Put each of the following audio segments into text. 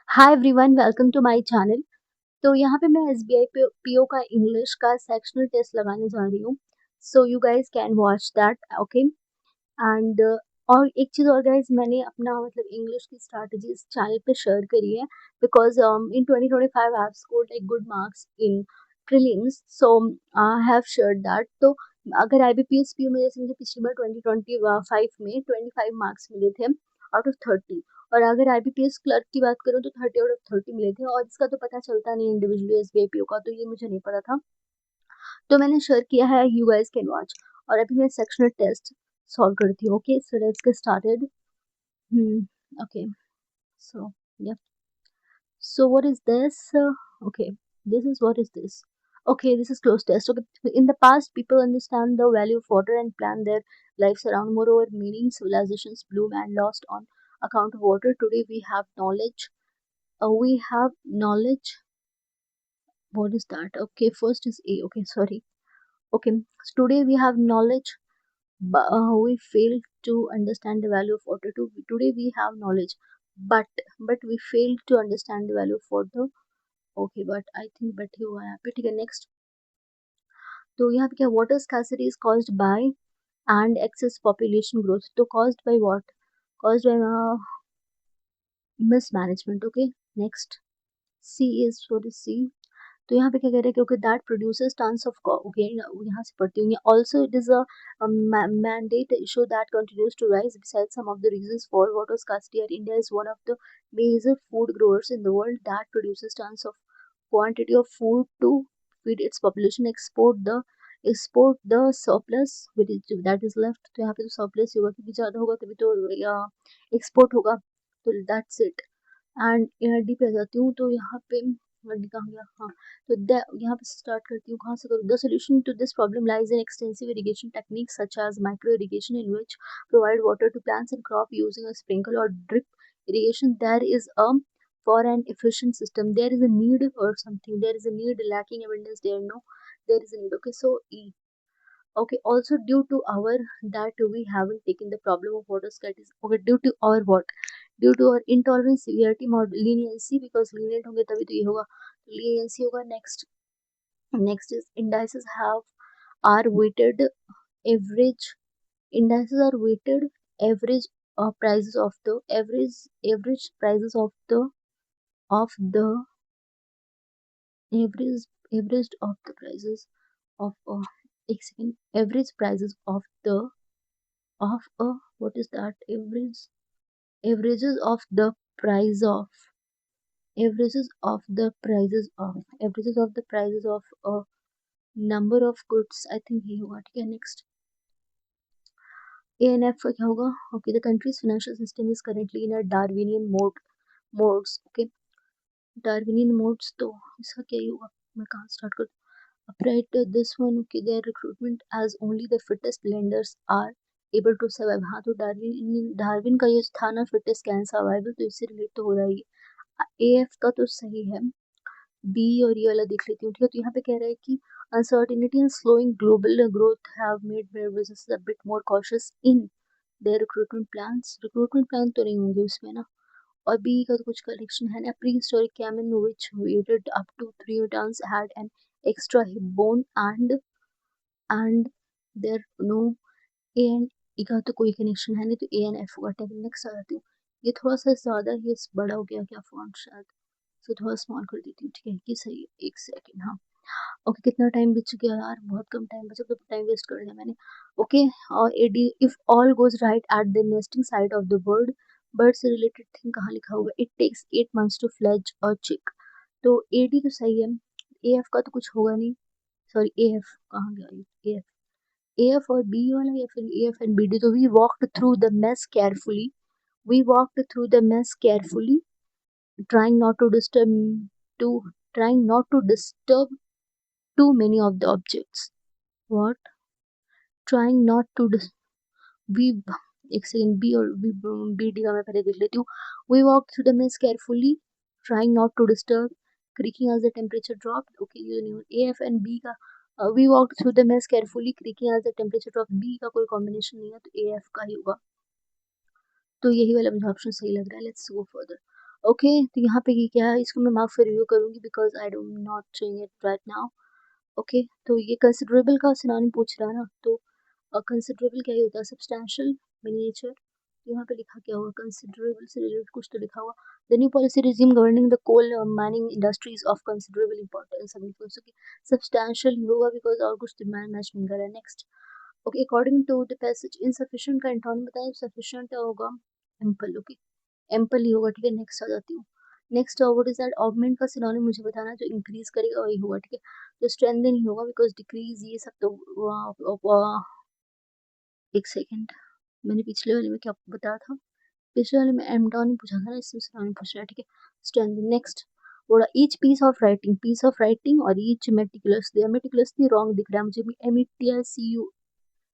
Hi everyone, welcome to my channel. तो यहाँ पे मैं एसबीआई पीओ का इंग्लिश का सेक्शनल टेस्ट लगाने जा रही हूँ। So you guys can watch that, okay. And और एक चीज़ और गाइस, मैंने अपना मतलब इंग्लिश की स्ट्रैटेजी इस चैनल पे शेयर करी है because in 2025 I have scored like good marks in prelims, so I have shared that. तो अगर आईबीपीएस पीओ में जैसे मुझे पिछली बार 2025 में 25 मार्क्स मिले थे आउट ऑफ 30, और अगर आईबीपीएस क्लर्क की बात करूँ तो 30 आउट ऑफ 30 मिले थे, और इसका तो पता चलता नहीं इंडिविजुअली एसबीआई पीओ का, तो ये मुझे नहीं पता था। तो मैंने शेयर किया है, यू गाइस कैन वॉच। और अभी मैं सेक्शनल टेस्ट सॉल्व करती हूँ। Okay, so let's get started. Okay, so yeah, so what is this? Okay, this is what is this? Okay, this is close test. Okay, in the past, people understand the value of water and plan their lives around. Moreover, many civilizations bloom and lost on account of water. Today, we have knowledge. We have knowledge. What is that? Okay, first is A. Okay, sorry. Okay, so today we have knowledge, but we fail to understand the value of water. Today we have knowledge, but we fail to understand the value of water. Okay, but I think but he हुआ है यहाँ पे। ठीक है, next. तो यहाँ पे क्या, water scarcity is caused by and excess population growth. तो caused by what? Caused by mismanagement. Okay, next. C is for C. तो यहाँ पे क्या कह रहे हैं, क्योंकि that produces tons of, okay यहाँ से पढ़ती हूँ। Also it is a mandate issue that continues to rise. Besides some of the reasons for water scarcity, India is one of the major food growers in the world that produces tons of quantity of food to feed its population. Export the surplus which is that is left। तो यहाँ पे तो surplus ही होगा, क्योंकि ज़्यादा होगा तभी तो एक्सपोर्ट होगा। तो दैट्स इट। एंड डी पे आ जाती हूँ। तो यहाँ पे डी कहाँ गया, हाँ। तो यहाँ पे स्टार्ट करती हूँ, कहाँ से करूँ। The solution to this problem lies in extensive irrigation techniques such as micro irrigation, in which provide water to plants and crop using a sprinkle or drip irrigation. There is a for an efficient system, there is a need or something, there is a need lacking evidence there, no, there is a need. Okay, so E. Okay, also due to our that we haven't taken the problem of water scarcity, okay, due to our what, due to our intolerance, severity, mod leniency, because lenient होंगे तभी तो ये होगा, leniency होगा। Next is indices have are weighted average, indices are weighted average prices of the average prices of the average averaged of the prices of एक second, average prices of the of a, what is that, averages of the price of, averages of the prices of a number of goods, I think ये होगा। ठीक है, next. ANF का क्या होगा? Okay, the country's financial system is currently in a Darwinian modes. Okay, Darwinian modes, तो इसका क्या ही होगा? मैं कहाँ स्टार्ट कर, upright this one, okay, their recruitment as only the fittest lenders are able to survive। हाँ, तो डार्विन का ये था ना, फिटेस्ट कैन सर्वाइवल, तो इससे रिलेट तो हो रहा है। AF का तो सही है, बी और ये वाला देख लेती हूँ। ठीक है, तो यहाँ पे कह रहा है कि uncertainty and slowing global growth have made their businesses a bit more cautious in their recruitment plans। recruitment plan तो नहीं होंगे उसमें ना। और बी का तो कुछ कलेक्शन है ना, prehistoric caiman which weighted up to 3 tons had an extra hip bone and there no A and E का तो कोई कनेक्शन है नहीं, तो ए एंड एफ होगा। ठीक है, नेक्स्ट आ जाती हूँ। ये थोड़ा सा ज़्यादा ही बड़ा हो गया क्या फॉन्ट, शायद सो थोड़ा स्मॉल कर देती हूँ। ठीक है, ये सही है, एक सेकेंड, हाँ। ओके, कितना टाइम बच गया यार, बहुत कम टाइम बचा, तो टाइम वेस्ट कर दिया मैंने। ओके, और AD if all goes right at the nesting site of the bird से रिलेटेड थिंग कहाँ लिखा होगा, it takes 8 months to fledge or chick. तो एडी तो सही है, ए एफ का तो कुछ होगा नहीं, सॉरी ए एफ कहाँ गया, ए एफ, AF और B वाला या फिर AF and BD। तो we walked through the mess carefully. We walked through the mess carefully, trying not to disturb to trying not to disturb too many of the objects. What? Trying not to we एक second, B और B D का मैं पहले देख लेती हूँ। We walked through the mess carefully, trying not to disturb, creaking as the temperature dropped। Okay, ये नहीं, AF and B का we walked through the mess carefully, creaking as the temperature dropped। B का कोई combination नहीं है, तो AF का ही होगा। तो यही वाला मुझे ऑप्शन सही लग रहा है। Let's go further. ओके, तो यहाँ पे ये क्या है, इसको मैं मार्क फॉर रिव्यू करूँगी because I don't not doing it right now. Okay, तो ये कंसिडरेबल का सिनोनिम पूछ रहा है ना, तो कंसिडरेबल क्या ही होता है, सब्सटैंशियल, मिनिएचर। तो यहाँ पे लिखा क्या होगा, कंसिडरेबल से रिलेटेड कुछ तो लिखा हुआ। The new policy resume governing the coal mining industries of considerable importance, substantial ही होगा बिकॉज और कुछ तो मैच नहीं कर रहा है। Next, okay, according to the passage insufficient का एंटोनिम बताएं, सफिशिएंट होगा एम्पल। ओके, एम्पल ही होगा, ठीक है। नेक्स्ट आ जाती हूँ। Next what is that, augment का सिनोनिम मुझे बताना, जो इंक्रीज करेगा वही होगा, ठीक है। तो स्ट्रेंथन ही होगा बिकॉज डिक्रीज ये सब तो एक सेकेंड, मैंने पिछले वाले में क्या बताया था, पिछले वाले में एम्टोनिम पूछा था ना, इसमें सिनोनिम पूछ रहा है, ठीक है। स्ट्रेंथन। नेक्स्ट, बोला ईच पीस ऑफ राइटिंग और ईच मेटिकुलसली, मेटिकुलसली रॉन्ग दिख रहा है मुझे, METICU,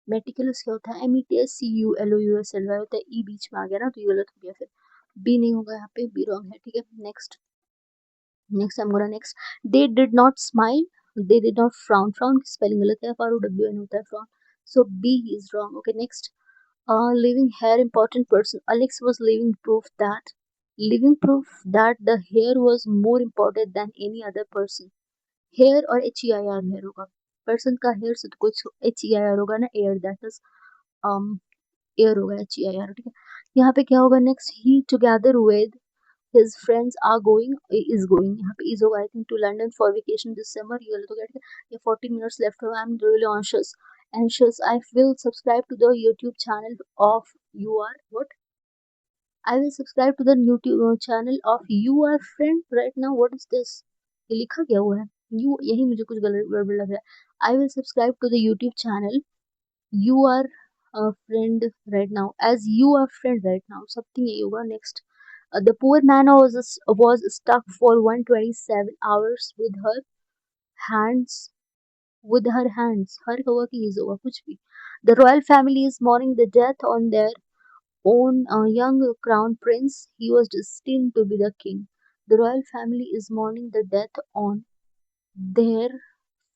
मेटिकुलस क्या होता है, METICULOUSLY होता है, ई बीच में आ गया ना तो ये गलत हो गया, फिर बी नहीं होगा यहाँ पे, बी रॉन्ग है, ठीक है। Next, I'm gonna next, they did not smile, they did not frown, frown की spelling गलत है, FROWN होता है frown, so B is wrong। Okay, next, living hair important person, Alex was living proof that the hair was more important than any other person। hair और HEIR hair होगा, person का hair से तो कुछ HEIR होगा ना, air, that is um air होगा, HEIR, ठीक है। यहाँ पे क्या होगा next, he together with his friends are going, is going, यहाँ पे is होगा, I think, to London for vacation this summer, ये गलत हो गया, ठीक है। ये 14 minutes left होगा, I'm really anxious, I will subscribe to the YouTube channel of you are what, I will subscribe to the YouTube channel of you are friend right now, what is this, ये लिखा क्या हुआ है, you, यही मुझे कुछ गलत गड़बड़ लग रहा है। I will subscribe to the YouTube channel you are a friend right now, as you are friend right now, something यही होगा। Next, the poor man was stuck for 127 hours hands with her hands, हर होगा कि his होगा, कुछ भी। The royal family is mourning the death on their own young crown prince, he was destined to be the king। The royal family is mourning the death on their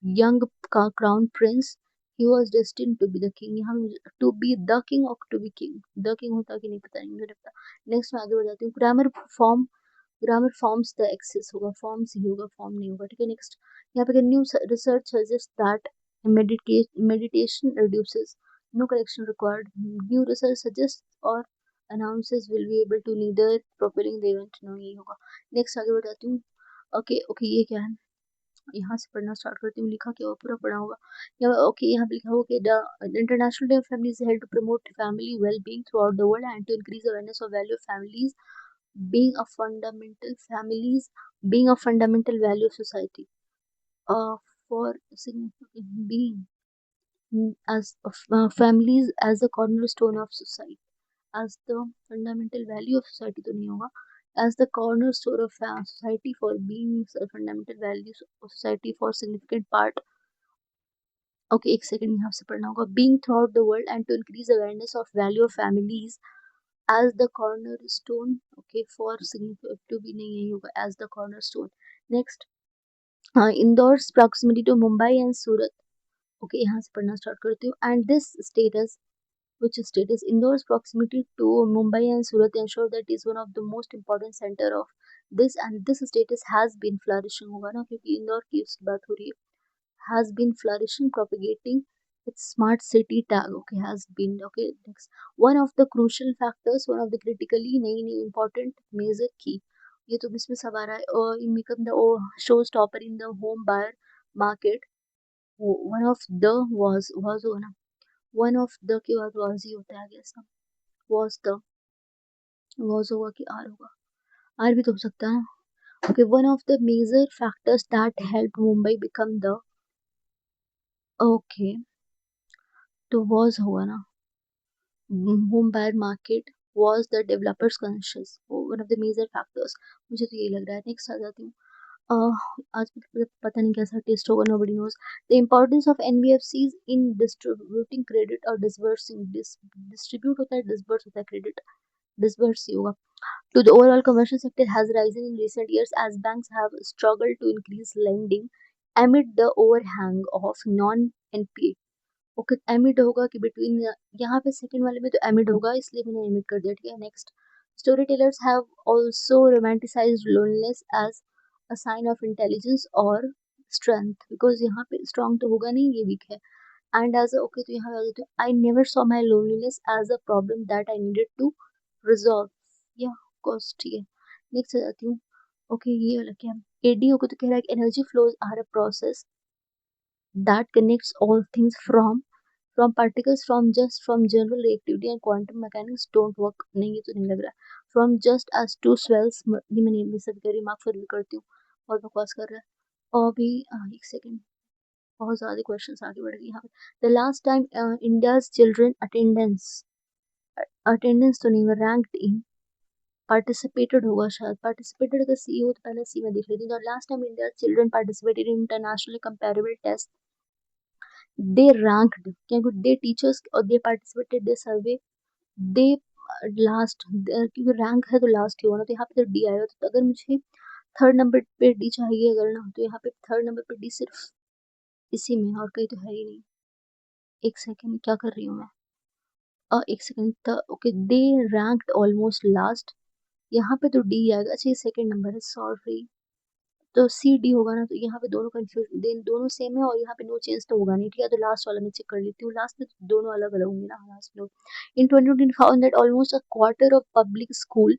young crown prince, he was destined to be the king। यहाँ to be the king और to be king, the king होता कि नहीं पता नहीं, मुझे नहीं पता। नेक्स्ट मैं आगे बढ़ जाती हूँ। ग्रामर फॉर्म्स द एक्सेस होगा, फॉर्म्स ही होगा, फॉर्म नहीं होगा, ठीक है। नेक्स्ट, यहाँ पे new research suggest that meditation reduces, no correction required, new research suggest or announces will be able to neither propelling the event, no यही होगा। नेक्स्ट आगे बढ़ जाती हूँ। ओके ओके, ये क्या है, यहाँ से पढ़ना स्टार्ट करती हूँ, लिखा क्या हुआ, पूरा पढ़ा होगा। ओके, यहाँ पे लिखा होगा कि the international day of family is held to promote family well being throughout the world and to increase awareness of value of families being a fundamental families being a fundamental value of society, for significant being as of families as the cornerstone of society, as the fundamental value of society तो नहीं होगा, as the cornerstone of society for being a fundamental values of society for significant part। Okay, एक second, यहाँ से पढ़ना होगा, being throughout the world and to increase awareness of value of families as the cornerstone, okay, for significant to be नहीं यही होगा, as the cornerstone। next, इंदौर's proximity to Mumbai and Surat, okay, यहाँ से पढ़ना स्टार्ट करती हूँ, and this status, which status, Indore's proximity to Mumbai and Surat ensure that it is one of the most important center of this, and this status has been flourishing होगा ना, क्योंकि इंदौर की उसकी बात हो रही है, has been flourishing, propagating its smart city tag, okay, has been, okay। Next, one of the crucial factors, one of the critically नई important major key, ये तो इसमें सब आ रहा है, become the show stopper in the home buyer market, one of the was होगा ना, one of the के बाद was ही होता है, guess ना, was the, was होगा कि आर होगा, आर भी तो हो सकता है ना। okay, one of the major factors that helped Mumbai become the, okay, तो was होगा ना, home buyer market was the developers conscious, one of the major factors, मुझे तो यही लग रहा है। नेक्स्ट आ जाती हूँ। आज पता नहीं कैसा टेस्ट होगा, nobody knows। the importance of NBFCs in distributing credit or disbursing, distribute होता है, disburse होता है, credit disburse ही होगा, to the overall commercial sector has risen in recent years as banks have struggled to increase lending amid the overhang of non-NPA। Okay, एमिड होगा कि between, यहाँ पे second वाले में तो एमिड होगा, इसलिए मैंने एमिड कर दिया, ठीक है। Next, Storytellers have also romanticized loneliness as a sign of intelligence or strength, because यहाँ पे strong तो होगा नहीं, ये weak है. And as a okay, तो यहाँ आ जाते I never saw my loneliness as a problem that I needed to resolve. Yeah, of course, ठीक है. Next आ जाती हूँ. Okay, ये वाला क्या है? ADO को तो कह रहा है कि energy flows are a process that connects all things from particles, from general relativity and quantum mechanics don't work. नहीं, ये तो नहीं लग रहा. From just as two swells, ये मैंने भी सभी का रिमार्क फिर भी करती हूँ, और बकवास कर रहा है. और भी एक सेकेंड, बहुत ज़्यादा क्वेश्चन आगे बढ़ गए यहाँ पे. The last time India's children attendance तो नहीं, रैंक्ड इन, पार्टिसिपेटेड होगा शायद. पार्टिसिपेटेड का सी हो तो पहले सी में देख लेती हूँ. The last time India children participated in internationally comparable test, they ranked, क्या good, they teachers और they participated, they survey, they last, क्योंकि रैंक है तो लास्ट ही होना, तो यहाँ पे तो डी आएगा. तो अगर मुझे थर्ड नंबर पे डी चाहिए अगर ना, तो यहाँ पे थर्ड नंबर पे डी सिर्फ इसी में, और कहीं तो है ही नहीं. एक सेकेंड, क्या कर रही हूँ मैं? एक सेकेंड. ओके, दे रैंक्ड ऑलमोस्ट लास्ट, यहाँ पे तो डी आएगा. अच्छा, ये सेकेंड नंबर है, सॉरी. तो सी डी होगा ना, तो यहाँ पे दोनों कंफ्यूज, दोनों सेम है, और यहाँ पे नो चेंज तो होगा नहीं. ठीक है, तो लास्ट वाला मैं चेक कर लेती हूँ. लास्ट में तो दोनों अलग अलग होंगे ना. लास्ट में in 2020 found that almost a quarter of public school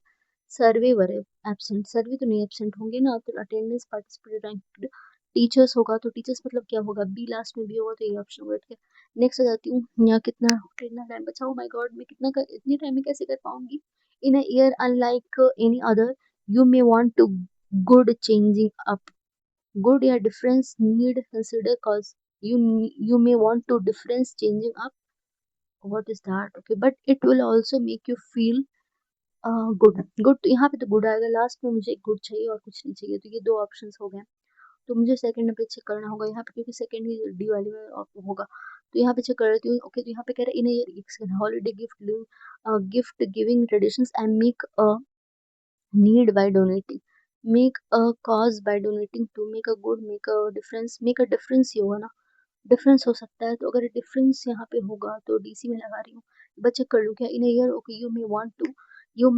survey were absent. Survey तो नहीं एब्सेंट होंगे ना, तो अटेंडेंस पार्टिसिपेटेड रैंक टीचर्स होगा, तो टीचर्स मतलब क्या होगा, बी लास्ट में भी होगा, तो ये ऑप्शन होगा. ठीक है, नेक्स्ट आ जाती हूँ. यहाँ कितना टाइम बचा. ओ माय गॉड, मैं इतने टाइम में कैसे कर पाऊंगी. In a year unlike any other, you may want to good changing up. Good या difference need consider cause you may want to difference changing up. What is that? Okay, but it will also make you feel good. Good तो यहाँ पे तो good आएगा. Last में मुझे good चाहिए और कुछ नहीं चाहिए, तो ये दो ऑप्शंस हो गए. तो मुझे सेकंड पे चेक करना होगा यहाँ पे, क्योंकि सेकंड ही डी वाली में होगा. तो यहाँ पे चेक कर लेती हूँ. ओके, तो यहाँ पे कह रहा है in year holiday gift giving traditions and make a need by donating, make a cause by donating to make a good, make a difference ही होगा ना. डिफरेंस हो सकता है, तो अगर डिफरेंस यहाँ पे होगा तो डीसी में लगा रही हूँ. बच्चे कर लूँ क्या. In year okay, you may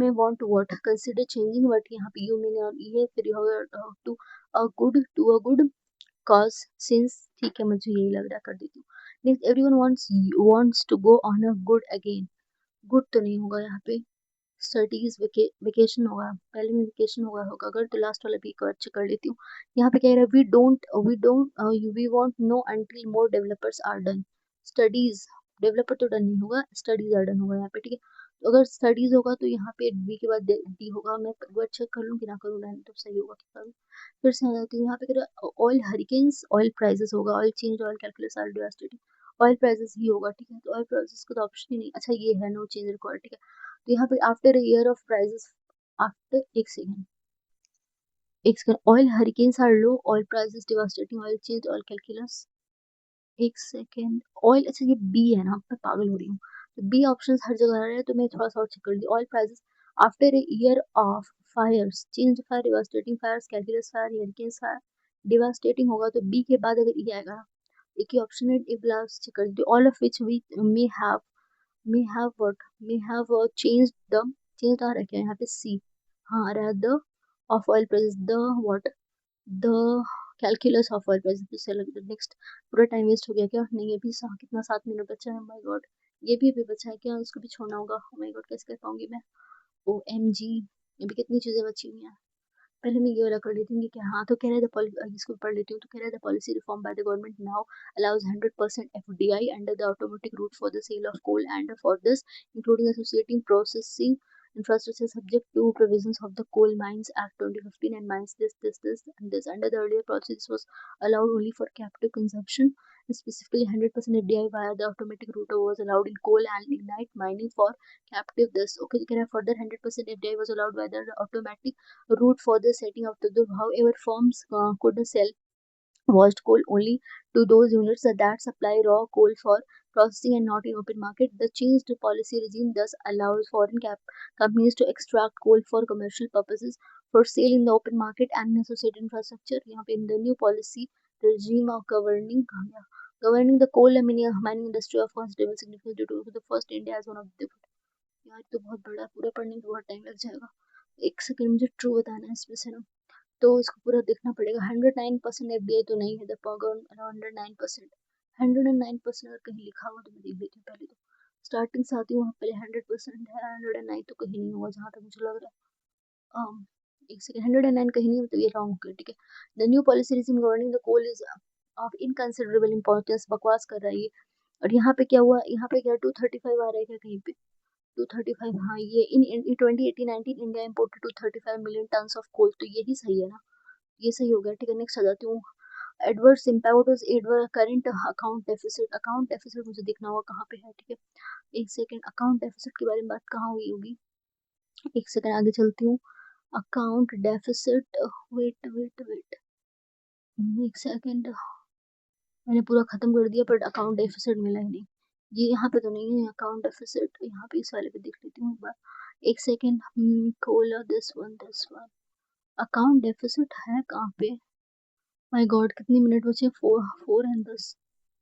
want to what consider changing, but यहाँ पे यू मे और ये फिर to to a good cause since. ठीक है, मुझे यही लग रहा है, कर देती हूँ. Next, everyone wants to go on a good again. Good तो नहीं होगा यहाँ पे. स्टडीज वेकेशन होगा, पहले में वेकेशन होगा अगर, तो लास्ट वाला भी एक बार चेक कर लेती हूँ. यहाँ पे कह रहा है we want no until more developers are done. Studies, developer तो डन नहीं होगा, स्टडीज आर डन होगा यहाँ पे. ठीक है, तो अगर स्टडीज होगा तो यहाँ पे बी के बाद डी होगा. मैं एक बार चेक कर लूँ कि ना करूँ, रहने तो सही होगा कि करूँ. फिर से आ जाती हूँ. यहाँ पे कह रहा है ऑयल हरिकेन्स ऑयल प्राइसेस होगा, oil change oil calculus are devastating. Oil prices ही होगा. ठीक है, तो ऑयल प्राइसेस का तो ऑप्शन ही नहीं. अच्छा, ये है नो चेंज रिक्वायर्ड. ठीक है, तो यहाँ पे after year of prices, after एक second oil hurricanes are low, oil prices devastating, oil change oil calculus. एक सेकेंड, ऑयल, अच्छा ये बी है ना, मैं पागल हो रही हूँ. तो बी ऑप्शन हर जगह आ रहे हैं, तो मैं थोड़ा सा और चेक कर दी. Oil prices after a year of fires, change fire, devastating fires, calculus fire, hurricanes fire, devastating होगा, तो बी के बाद अगर ये आएगा, एक ही ऑप्शन है. एक ग्लास चेक कर दी. All of which we may have what may have changed आ रहा है क्या यहाँ पे. सी, हाँ आ रहा है. The of oil price, the what the calculus of oil price. तो चलो नेक्स्ट. पूरा टाइम वेस्ट हो गया क्या. नहीं, ये भी कितना 7 मिनट बचा है. माय गॉड, ये भी बचा है क्या, इसको भी छोड़ना होगा. माय गॉड, कैसे कर पाऊंगी मैं. ओ एम जी, ये भी कितनी चीजें बची हुई हैं. पहले मैं ये वाला कर लेती हूँ कि हाँ, तो कह रहे थे इसको पढ़ लेती हूँ. तो कह रहे थे policy reform by the government now allows 100% FDI under the automatic route for the sale of coal, and for this including associating processing infrastructure subject to provisions of the Coal Mines Act 2015 and mines this and this. Under the earlier policy, this was allowed only for captive consumption. Specifically, 100% FDI via the automatic route was allowed in coal and lignite mining for captive. This okay, can I further 100% FDI was allowed by the automatic route for the setting of the. However, firms could sell washed coal only to those units that supply raw coal for processing and not in open market. The changed policy regime thus allows foreign companies to extract coal for commercial purposes for sale in the open market and associated infrastructure. यहाँ पे in the new policy regime of governing the coal and mining industry of considerable significance due to the first India as one of the यार तो बहुत बड़ा है, पूरा पढ़ने में बहुत टाइम लग जाएगा। एक सेकंड, मुझे ट्रू बताना है इसमें से ना, तो इसको पूरा देखना पड़ेगा। 109% एफडीआई तो नहीं है, द पॉगन 109%। 109% अगर कहीं लिखा हुआ तो मैं देख लेती हूँ पहले तो। स्टार्टिंग से आती हूँ वहाँ पहले 100% है, 109 तो कहीं नहीं होगा जहाँ तक मुझे लग रहा है। एक सेकंड, 109 कहीं नहीं, मतलब ये रॉन्ग हो गया, ठीक है। The new policy regime governing the coal is of inconsiderable importance, बकवास कर रहा है ये। और यहाँ पे क्या हुआ, यहाँ पे क्या 235 आ रहा है क्या कहीं पे? 235, हाँ ये in 2018-19 India imported 235 million tons of coal, तो यही सही है ना, ये सही हो गया, ठीक है। नेक्स्ट आ जाती हूँ। Adverse impact was adverse current account deficit, account deficit मुझे देखना होगा कहाँ पे है, ठीक है। एक सेकंड, अकाउंट डेफिसिट के बारे में बात कहाँ हुई होगी, एक सेकंड आगे चलती हूँ। Account deficit, wait wait wait, एक सेकंड, मैंने पूरा खत्म कर दिया बट अकाउंट डेफिसिट मिला ही नहीं। ये यहाँ पे तो नहीं है अकाउंट डेफिसिट, यहाँ पे इस वाले पे देख लेती हूँ एक बार, एक सेकंड। खोला दिस वन, अकाउंट डेफिसिट है कहाँ पे? माय गॉड, कितनी मिनट बचे? 4 4 एंड 10।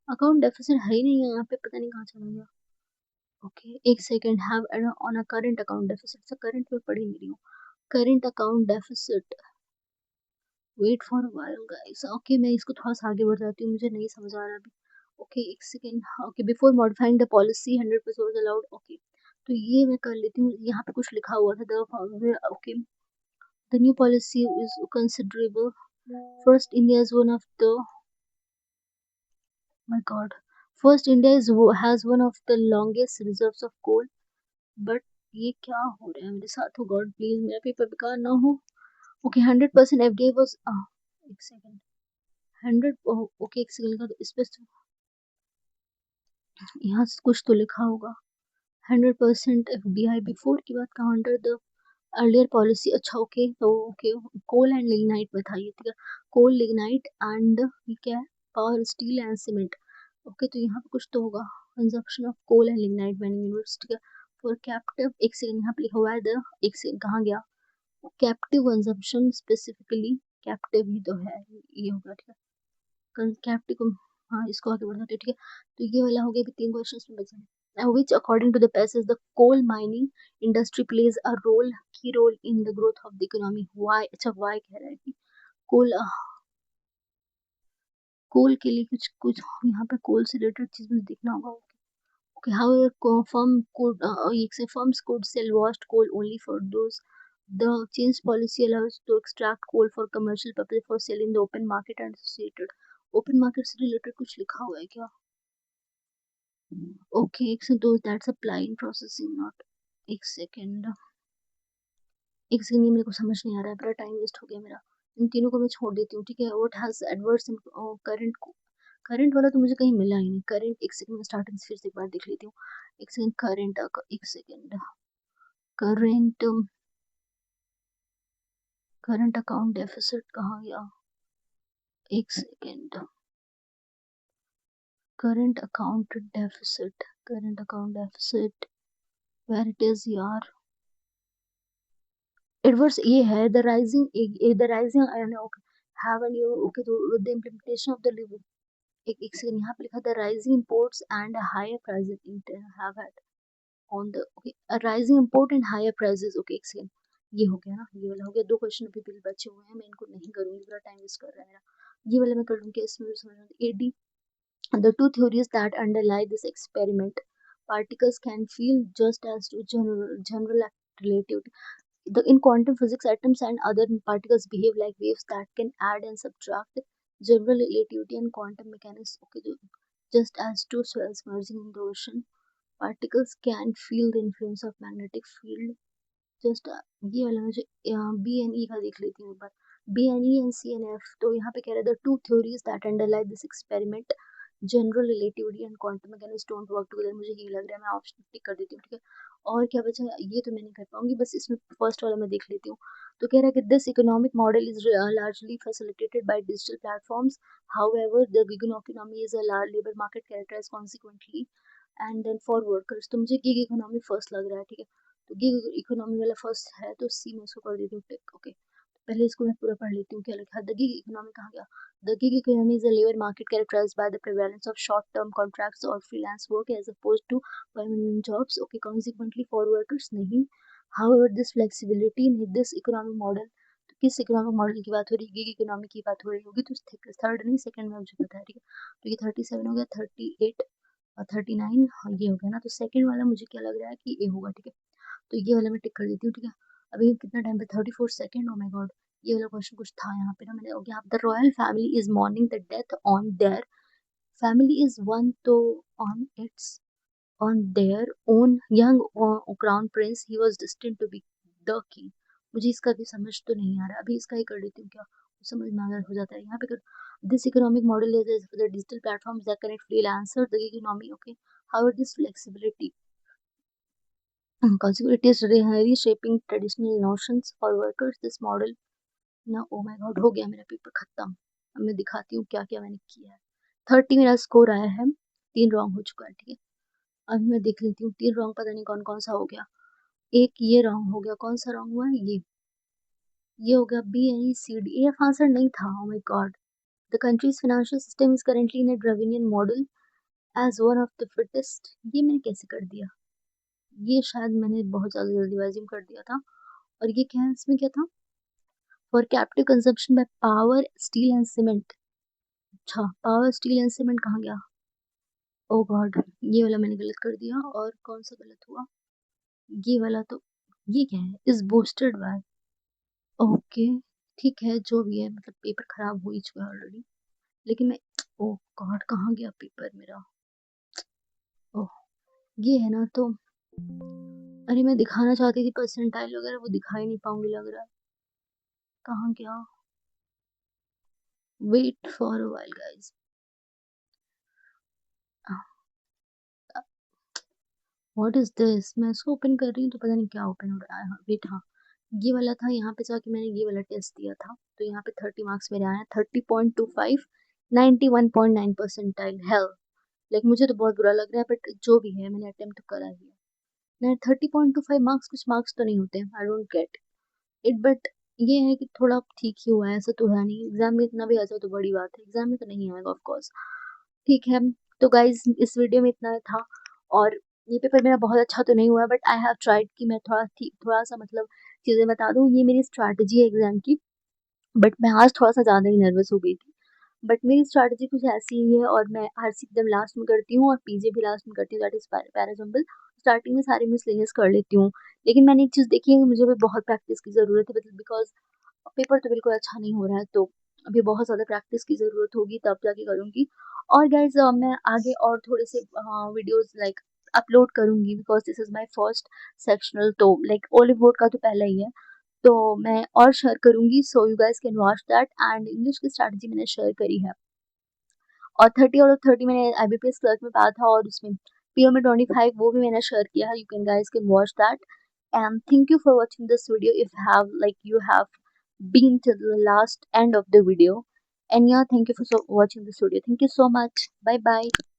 अकाउंट डेफिसिट है ही नहीं है यहाँ पे, पता नहीं कहाँ चला गया। ओके एक second, have on a current account deficit, sir current में पढ़ ही नहीं रही हूँ। Current account deficit, wait for while guys. Okay मैं इसको थोड़ा सा आगे बढ़ जाती हूँ, मुझे नहीं समझ आ रहा अभी। ओके एक second, okay before modifying the policy 100% was allowed, okay तो ये मैं कर लेती हूँ। यहाँ पे कुछ लिखा हुआ था the, okay the new policy is considerable, first India is one of the, my god, first India is has one of the longest reserves of coal, but ये क्या हो रहा है मेरे साथ? हो गॉड प्लीज मेरा पेपर बेकार ना हो। ओके 100% एफडीआई वाज, एक सेकंड, 100, ओके एक सेकंड का, इस पे यहाँ से कुछ तो लिखा होगा। 100% एफडीआई बिफोर की बात कहाँ, अंडर द अर्लियर पॉलिसी, अच्छा ओके तो ओके, कोल एंड लिग्नाइट में था ये, ठीक है। कोल लिग्नाइट एंड ये क्या है, power steel and cement, okay तो यहाँ पे कुछ तो होगा। Consumption of coal and lignite mining units, ठीक है। फॉर कैप्टिव, एक सेकंड यहाँ पे लिखा हुआ है द, एक सेकंड कहाँ गया, कैप्टिव कंजप्शन स्पेसिफिकली, कैप्टिव ही तो है, ये होगा, ठीक है। कैप्टिव, हाँ इसको आगे बढ़ा दो, ठीक है। तो ये वाला हो गया, अभी 3 क्वेश्चन में बचे हैं। Now, which according to the passage the coal mining industry plays a key role in the growth of the economy, why, अच्छा why कह रहा है कि कोल, कोल के लिए कुछ कुछ यहाँ पे कोल से रिलेटेड चीज मुझे देखना होगा। ओके however firm could एक से firms could sell washed coal only for those, the change policy allows to extract coal for commercial purpose for sale in the open market and associated, open market से related कुछ लिखा हुआ है क्या? Okay एक से दो, that's apply in processing not, एक सेकेंड, एक सेकेंड, ये मेरे को समझ नहीं आ रहा है, पूरा टाइम वेस्ट हो गया मेरा। इन तीनों को मैं छोड़ देती हूँ, ठीक है। What has adverse current, current वाला तो मुझे कहीं मिला ही नहीं। करंट, एक सेकंड में स्टार्टिंग से फिर से एक बार देख लेती हूँ। एक सेकंड, करंट, एक second, current, current account deficit कहाँ गया, एक second, current account deficit, current account deficit, where it is यार, एडवर्स ये है the rising, the rising, have an, okay तो with the implementation of the, एक सेकंड, यहाँ पे लिखा था rising imports and higher prices have had on the, okay rising import and higher prices, okay एक सेकंड, ये हो गया ना, ये वाला हो गया। 2 क्वेश्चन अभी भी बचे हुए हैं, मैं इनको नहीं करूंगी, पूरा टाइम वेस्ट कर रहा है मेरा। ये वाला मैं कर लूंगी, इसमें समझ में AD, the two theories that underlie this experiment, particles can feel just as to general relativity. In quantum physics, atoms and other particles behave like waves that can add and subtract. General relativity and quantum mechanics. Okay, just as two swells merging in the ocean, particles can feel the influence of magnetic field. Just ये वाला मुझे B N ई का देख लेती हूँ एक बार, B N E and C N F. तो यहाँ पे कह रहे थे two theories that underlie this experiment, general relativity and quantum mechanics don't work together, मुझे ये लग रहा है, मैं ऑप्शन टिक कर देती हूँ, ठीक है। और क्या बचा, ये तो मैं नहीं कर पाऊंगी, बस इसमें फर्स्ट वाला मैं देख लेती हूँ। तो कह रहा है कि this economic model is largely facilitated by digital platforms, however the gig economy is a large labour market characterise consequently and then for workers. तो मुझे गिग इकोनॉमी फर्स्ट लग रहा है, ठीक है। तो गिग इकोनॉमी वाला फर्स्ट है, तो सी में इसको कर देती हूँ टिक, ओके। पहले इसको मैं पूरा पढ़ लेती हूँ क्या लिखा है। द गिग इकोनॉमी कहाँ गया। The gig economy is a labour market characterised by the prevalence of short term contracts or freelance work as opposed to permanent jobs. Okay, consequently for workers नहीं। However, this flexibility in this economic model, तो किस economic model की बात हो रही है, gig economy की बात हो रही होगी, तो थर्ड नहीं सेकंड में मुझे पता है, ठीक है। तो ये 37 हो गया, 38 और 39, हाँ ये हो गया ना। तो सेकंड वाला मुझे क्या लग रहा है कि ए होगा, ठीक है। तो ये वाला मैं टिक कर देती हूँ, ठीक है। अभी कितना टाइम पे 34 सेकेंड। ओ माय गॉड, ये वाला क्वेश्चन कुछ था यहाँ पे ना, मैंने हो गया। The royal family is mourning the death on their family is one, तो on their own young crown prince he was destined to be the king. मुझे इसका भी समझ तो नहीं आ रहा, अभी इसका ही कर देती हूँ क्या, समझ में आ हो जाता है यहाँ पे कर। This economic model is the digital platforms that connect freelancer the economy. Okay, how this flexibility consequently it is reshaping traditional notions for workers. This model ना, ओ माय गॉड, हो गया मेरा पेपर खत्म। अब मैं दिखाती हूँ क्या क्या मैंने किया है। 30 मेरा स्कोर आया है, 3 रॉन्ग हो चुका है, ठीक है। अब मैं देख लेती हूँ 3 रॉन्ग पता नहीं कौन कौन सा हो गया। एक ये रॉन्ग हो गया, कौन सा रॉन्ग हुआ है, ये हो गया B N E C D. F answer नहीं था, oh my god. The country's financial system is currently in a Darwinian model as one of the fittest. ये मैंने कैसे कर दिया, ये शायद मैंने बहुत ज़्यादा जल्दीबाजी में कर दिया था। और ये क्या है, इसमें क्या था, for captive consumption by power steel and cement. अच्छा, पावर स्टील एंड सीमेंट कहाँ गया, ओ गॉड, ये वाला मैंने गलत कर दिया। और कौन सा गलत हुआ, ये वाला तो, ये क्या है, इज बोस्टेड बाय। ओके, ठीक है, जो भी है, मतलब पेपर खराब हो ही चुका है ऑलरेडी। लेकिन मैं, ओ गॉड, कहाँ गया पेपर मेरा, ओह, ये है ना। तो अरे मैं दिखाना चाहती थी परसेंटाइल वगैरह, वो दिखा ही नहीं पाऊंगी लग रहा है। कहाँ गया, wait for a while guys. What is this, मैं इसको ओपन कर रही हूँ तो पता नहीं क्या ओपन हो रहा है। वेट, हाँ, ये वाला था, यहाँ पे जाके मैंने ये वाला टेस्ट दिया था, तो यहाँ पे 30 मार्क्स मेरे आए हैं, 30.25, 91.9 परसेंटाइल। हेल, लाइक मुझे तो बहुत बुरा लग रहा है, बट जो भी है मैंने अटेम्प्ट तो करा ही है। नहीं, 30.25 मार्क्स कुछ मार्क्स तो नहीं होते, I don't get it, but ये है कि थोड़ा ठीक ही हुआ है, ऐसा तो है नहीं। एग्जाम में इतना भी आ जाए तो बड़ी बात है, एग्जाम में तो नहीं आएगा ऑफ कोर्स। ठीक है, तो गाइज इस वीडियो में इतना था। और ये पेपर मेरा बहुत अच्छा तो नहीं हुआ, बट आई हैव ट्राइड कि मैं थोड़ा सा मतलब चीज़ें बता दूँ। ये मेरी स्ट्रैटेजी है एग्जाम की, बट मैं आज थोड़ा सा ज़्यादा ही नर्वस हो गई थी। बट मेरी स्ट्रैटेजी कुछ ऐसी ही है, और मैं आरसी एकदम लास्ट में करती हूँ और पीजे भी लास्ट में करती हूँ, दैट इज पैराजम्बल। स्टार्टिंग में सारी मिसलेनियस कर लेती हूँ, लेकिन मैंने एक चीज़ देखी है कि मुझे भी बहुत प्रैक्टिस की ज़रूरत है, मतलब बिकॉज पेपर तो बिल्कुल अच्छा नहीं हो रहा है, तो अभी बहुत ज़्यादा प्रैक्टिस की ज़रूरत होगी, तब जाके करूँगी। और गाइज मैं आगे और थोड़े से वीडियोस लाइक अपलोड करूँगी, because this is my first sectional, तो लाइक ओलिव बोर्ड का तो पहला ही है, तो मैं और शेयर करूँगी, so you guys can watch that. And English की स्ट्रैटेजी मैंने शेयर करी है, और 30 आउट ऑफ 30 मैंने आईबीपीएस क्लर्क में पाया था, और उसमें पीओ में 25 वो भी मैंने शेयर किया है। You can guys can watch that. And thank you for watching this video, if have like you have been to the last end of the video. And yeah, thank you for watching this video. Thank you so much. Bye bye.